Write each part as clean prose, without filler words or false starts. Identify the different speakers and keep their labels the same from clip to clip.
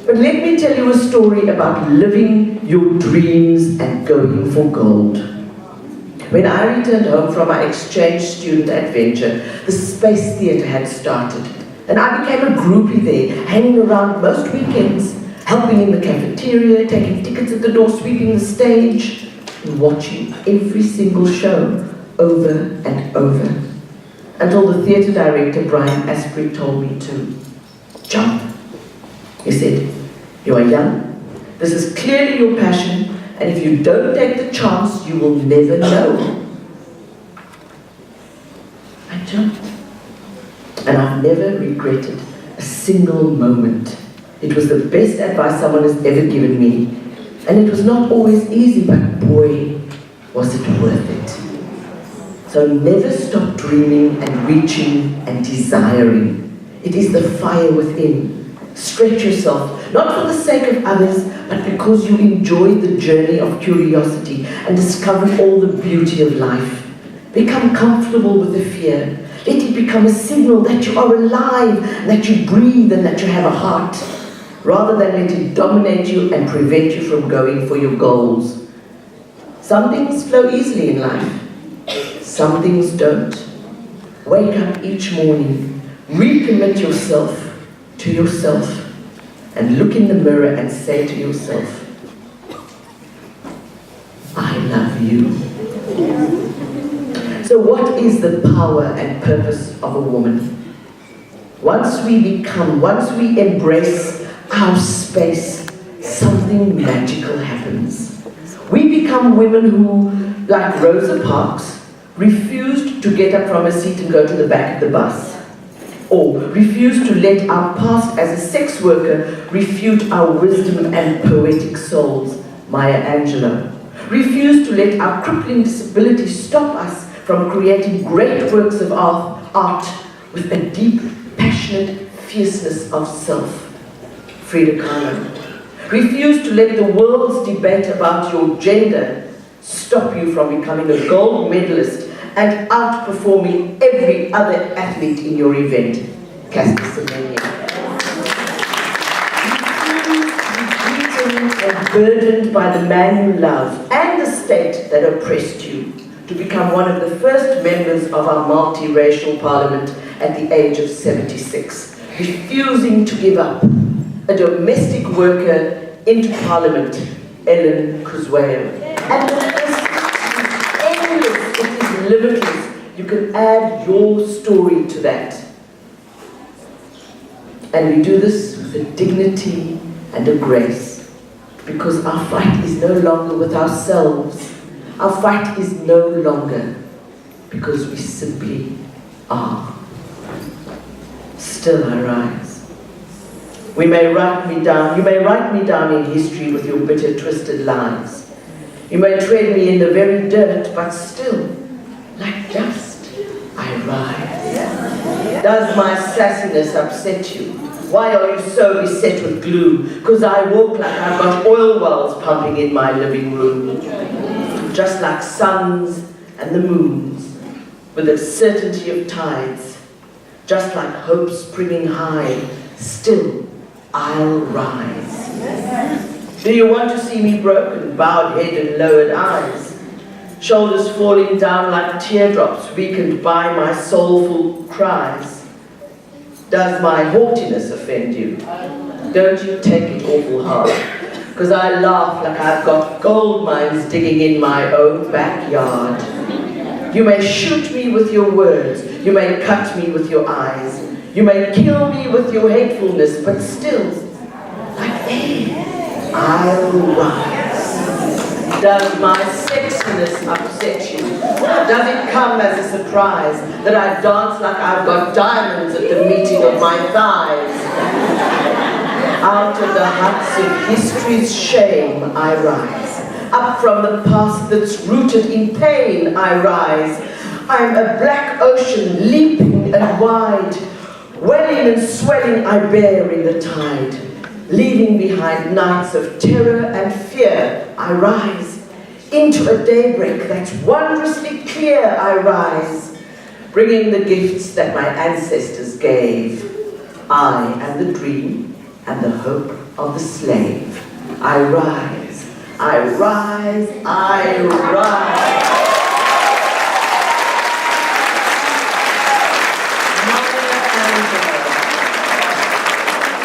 Speaker 1: But let me tell you a story about living your dreams and going for gold. When I returned home from my exchange student adventure, the Space Theatre had started, and I became a groupie there, hanging around most weekends, helping in the cafeteria, taking tickets at the door, sweeping the stage, and watching every single show over and over, until the theatre director, Brian Asprey, told me to jump. He said, "You are young, this is clearly your passion, and if you don't take the chance, you will never know." I jumped, and I've never regretted a single moment. It was the best advice someone has ever given me, and it was not always easy, but boy, was it worth it. So never stop dreaming and reaching and desiring. It is the fire within. Stretch yourself, not for the sake of others, but because you enjoy the journey of curiosity and discovering all the beauty of life. Become comfortable with the fear. Let it become a signal that you are alive, that you breathe, and that you have a heart, rather than let it dominate you and prevent you from going for your goals. Some things flow easily in life. Some things don't. Wake up each morning, recommit yourself to yourself, and look in the mirror and say to yourself, "I love you." So what is the power and purpose of a woman? Once we embrace our space, something magical happens. We become women who, like Rosa Parks, refused to get up from her seat and go to the back of the bus, or refused to let our past as a sex worker refute our wisdom and poetic souls, Maya Angelou. Refused to let our crippling disability stop us from creating great works of art with a deep, passionate fierceness of self, Frida Kahlo. Refused to let the world's debate about your gender stop you from becoming a gold medalist and outperforming every other athlete in your event, Caster Semenya. Beaten and burdened by the man you love and the state that oppressed you, to become one of the first members of our multiracial parliament at the age of 76, refusing to give up, a domestic worker into parliament, Ellen Kuzwayo. And the list is endless, it is limitless. You can add your story to that. And we do this with a dignity and a grace, because our fight is no longer with ourselves. Our fight is no longer because we simply are. Still I rise. You may write me down in history with your bitter, twisted lies. You may tread me in the very dirt, but still, like dust, I rise. Does my sassiness upset you? Why are you so beset with glue? Because I walk like I've got oil wells pumping in my living room. Just like suns and the moons, with the certainty of tides. Just like hope springing high, still I'll rise. Do you want to see me broken, bowed head and lowered eyes? Shoulders falling down like teardrops, weakened by my soulful cries? Does my haughtiness offend you? Don't you take it awful hard, because I laugh like I've got gold mines digging in my own backyard. You may shoot me with your words, you may cut me with your eyes, you may kill me with your hatefulness, but still, like air, I'll rise. Does my sexiness upset you? Does it come as a surprise that I dance like I've got diamonds at the meeting of my thighs? Out of the huts of history's shame I rise. Up from the past that's rooted in pain I rise. I'm a black ocean leaping and wide. Welling and swelling I bear in the tide. Leaving behind nights of terror and fear I rise. Into a daybreak that's wondrously clear I rise. Bringing the gifts that my ancestors gave. I am the dream and the hope of the slave. I rise, I rise, I rise. Maya Angelou,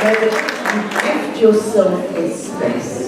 Speaker 1: whether you gift yourself in space